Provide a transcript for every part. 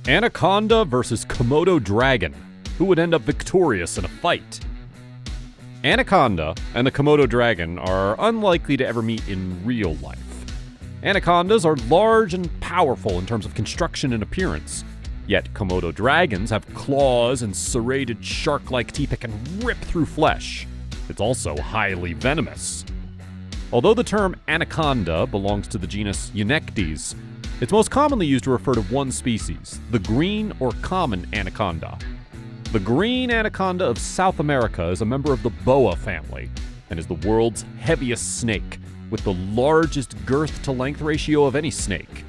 Anaconda versus Komodo dragon. Who would end up victorious in a fight? Anaconda and the Komodo dragon are unlikely to ever meet in real life. Anacondas are large and powerful in terms of construction and appearance, yet Komodo dragons have claws and serrated shark-like teeth that can rip through flesh. It's also highly venomous. Although the term anaconda belongs to the genus Eunectes, it's most commonly used to refer to one species, the green or common anaconda. The green anaconda of South America is a member of the boa family and is the world's heaviest snake, with the largest girth-to-length ratio of any snake.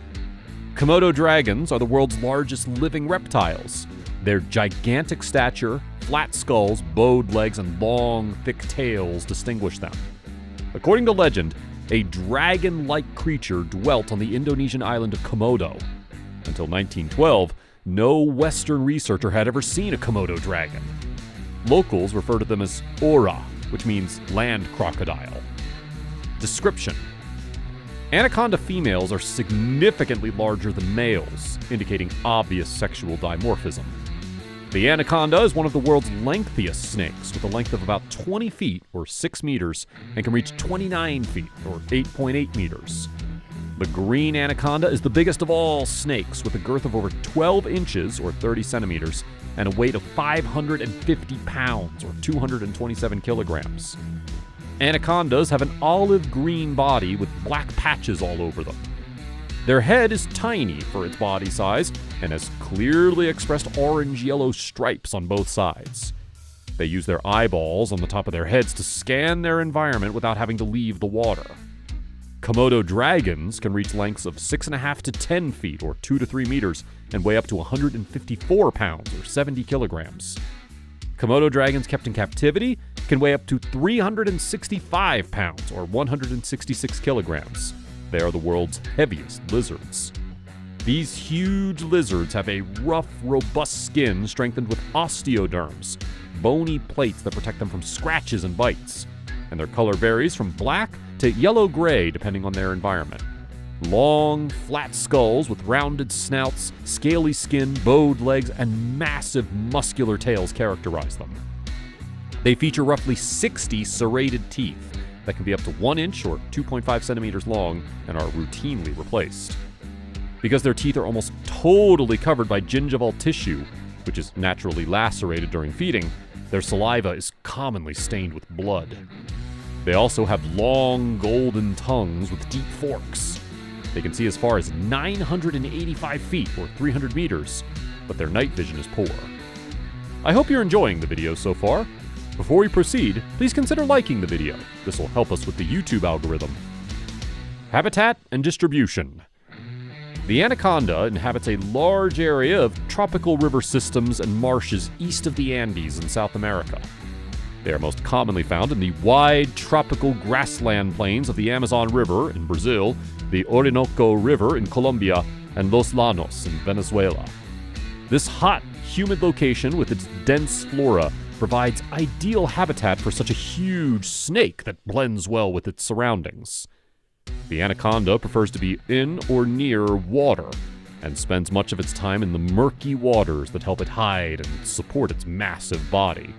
Komodo dragons are the world's largest living reptiles. Their gigantic stature, flat skulls, bowed legs, and long, thick tails distinguish them. According to legend, a dragon-like creature dwelt on the Indonesian island of Komodo. Until 1912, no Western researcher had ever seen a Komodo dragon. Locals refer to them as ora, which means land crocodile. Description: Anaconda females are significantly larger than males, indicating obvious sexual dimorphism. The anaconda is one of the world's lengthiest snakes, with a length of about 20 feet, or 6 meters, and can reach 29 feet, or 8.8 meters. The green anaconda is the biggest of all snakes, with a girth of over 12 inches, or 30 centimeters, and a weight of 550 pounds, or 227 kilograms. Anacondas have an olive green body with black patches all over them. Their head is tiny for its body size and has clearly expressed orange-yellow stripes on both sides. They use their eyeballs on the top of their heads to scan their environment without having to leave the water. Komodo dragons can reach lengths of 6.5 to 10 feet, or 2 to 3 meters, and weigh up to 154 pounds, or 70 kilograms. Komodo dragons kept in captivity can weigh up to 365 pounds, or 166 kilograms. They are the world's heaviest lizards. These huge lizards have a rough, robust skin strengthened with osteoderms, bony plates that protect them from scratches and bites, and their color varies from black to yellow-gray depending on their environment. Long, flat skulls with rounded snouts, scaly skin, bowed legs, and massive muscular tails characterize them. They feature roughly 60 serrated teeth that can be up to 1 inch or 2.5 centimeters long and are routinely replaced. Because their teeth are almost totally covered by gingival tissue, which is naturally lacerated during feeding, their saliva is commonly stained with blood. They also have long, golden tongues with deep forks. They can see as far as 985 feet or 300 meters, but their night vision is poor. I hope you're enjoying the video so far. Before we proceed, please consider liking the video. This will help us with the YouTube algorithm. Habitat and distribution. The anaconda inhabits a large area of tropical river systems and marshes east of the Andes in South America. They are most commonly found in the wide tropical grassland plains of the Amazon River in Brazil, the Orinoco River in Colombia, and Los Llanos in Venezuela. This hot, humid location with its dense flora provides ideal habitat for such a huge snake that blends well with its surroundings. The anaconda prefers to be in or near water and spends much of its time in the murky waters that help it hide and support its massive body.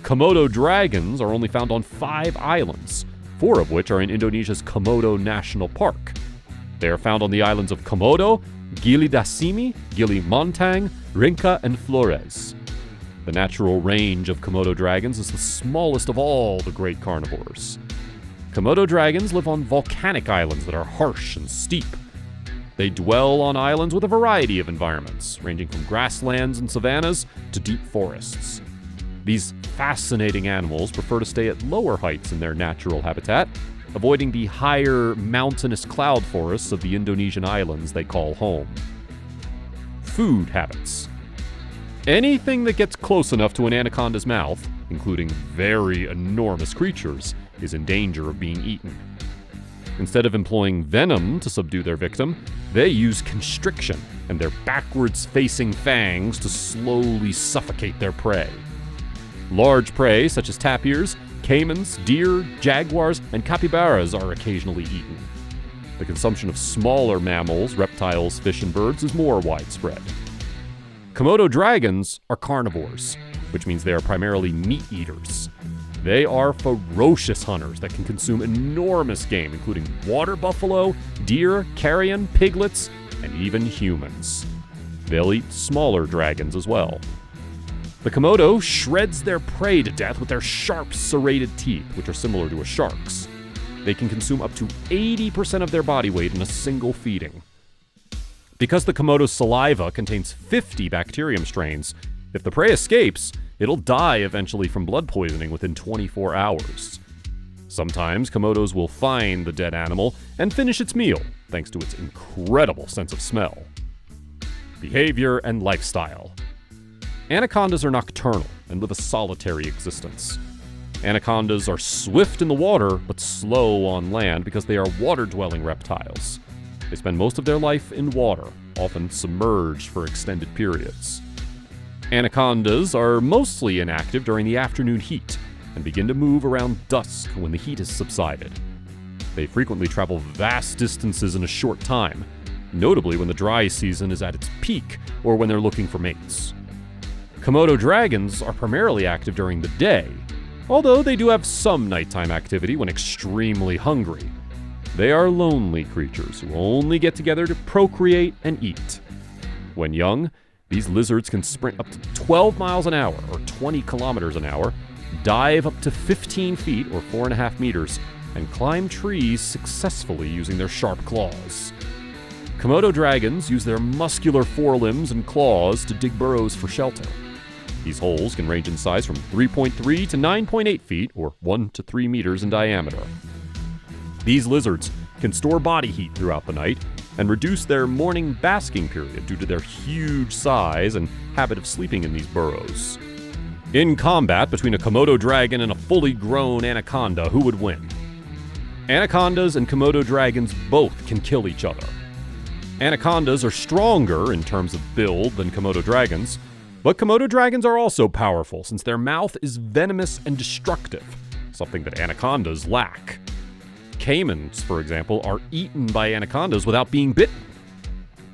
Komodo dragons are only found on 5 islands, 4 of which are in Indonesia's Komodo National Park. They are found on the islands of Komodo, Gili Dasimi, Gili Montang, Rinca, and Flores. The natural range of Komodo dragons is the smallest of all the great carnivores. Komodo dragons live on volcanic islands that are harsh and steep. They dwell on islands with a variety of environments, ranging from grasslands and savannas to deep forests. These fascinating animals prefer to stay at lower heights in their natural habitat, avoiding the higher mountainous cloud forests of the Indonesian islands they call home. Food habits. Anything that gets close enough to an anaconda's mouth, including very enormous creatures, is in danger of being eaten. Instead of employing venom to subdue their victim, they use constriction and their backwards-facing fangs to slowly suffocate their prey. Large prey such as tapirs, caimans, deer, jaguars, and capybaras are occasionally eaten. The consumption of smaller mammals, reptiles, fish, and birds is more widespread. Komodo dragons are carnivores, which means they are primarily meat eaters. They are ferocious hunters that can consume enormous game, including water buffalo, deer, carrion, piglets, and even humans. They'll eat smaller dragons as well. The Komodo shreds their prey to death with their sharp serrated teeth, which are similar to a shark's. They can consume up to 80% of their body weight in a single feeding. Because the Komodo's saliva contains 50 bacterium strains, if the prey escapes, it'll die eventually from blood poisoning within 24 hours. Sometimes Komodos will find the dead animal and finish its meal, thanks to its incredible sense of smell. Behavior and lifestyle. Anacondas are nocturnal and live a solitary existence. Anacondas are swift in the water, but slow on land because they are water-dwelling reptiles. They spend most of their life in water, often submerged for extended periods. Anacondas are mostly inactive during the afternoon heat and begin to move around dusk when the heat has subsided. They frequently travel vast distances in a short time, notably when the dry season is at its peak or when they're looking for mates. Komodo dragons are primarily active during the day, although they do have some nighttime activity when extremely hungry. They are lonely creatures who only get together to procreate and eat. When young, these lizards can sprint up to 12 miles an hour or 20 kilometers an hour, dive up to 15 feet or 4.5 meters, and climb trees successfully using their sharp claws. Komodo dragons use their muscular forelimbs and claws to dig burrows for shelter. These holes can range in size from 3.3 to 9.8 feet, or 1 to 3 meters in diameter. These lizards can store body heat throughout the night and reduce their morning basking period due to their huge size and habit of sleeping in these burrows. In combat between a Komodo dragon and a fully grown anaconda, who would win? Anacondas and Komodo dragons both can kill each other. Anacondas are stronger in terms of build than Komodo dragons, but Komodo dragons are also powerful since their mouth is venomous and destructive, something that anacondas lack. Caimans, for example, are eaten by anacondas without being bitten.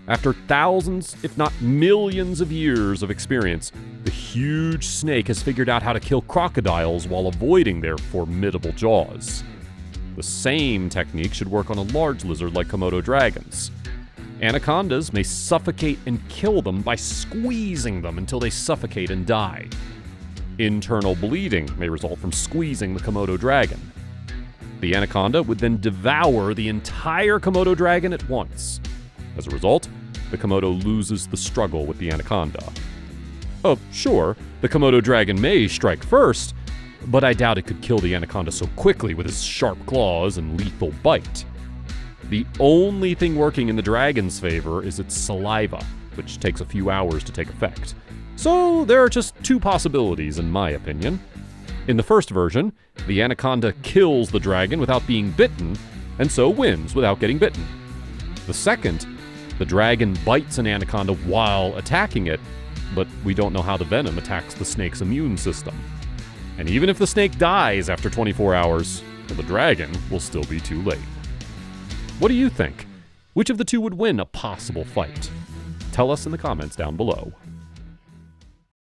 After thousands, if not millions of years of experience, the huge snake has figured out how to kill crocodiles while avoiding their formidable jaws. The same technique should work on a large lizard like Komodo dragons. Anacondas may suffocate and kill them by squeezing them until they suffocate and die. Internal bleeding may result from squeezing the Komodo dragon. The anaconda would then devour the entire Komodo dragon at once. As a result, the Komodo loses the struggle with the anaconda. Oh, sure, the Komodo dragon may strike first, but I doubt it could kill the anaconda so quickly with its sharp claws and lethal bite. The only thing working in the dragon's favor is its saliva, which takes a few hours to take effect. So there are just two possibilities, in my opinion. In the first version, the anaconda kills the dragon without being bitten, and so wins without getting bitten. The second, the dragon bites an anaconda while attacking it, but we don't know how the venom attacks the snake's immune system. And even if the snake dies after 24 hours, the dragon will still be too late. What do you think? Which of the two would win a possible fight? Tell us in the comments down below.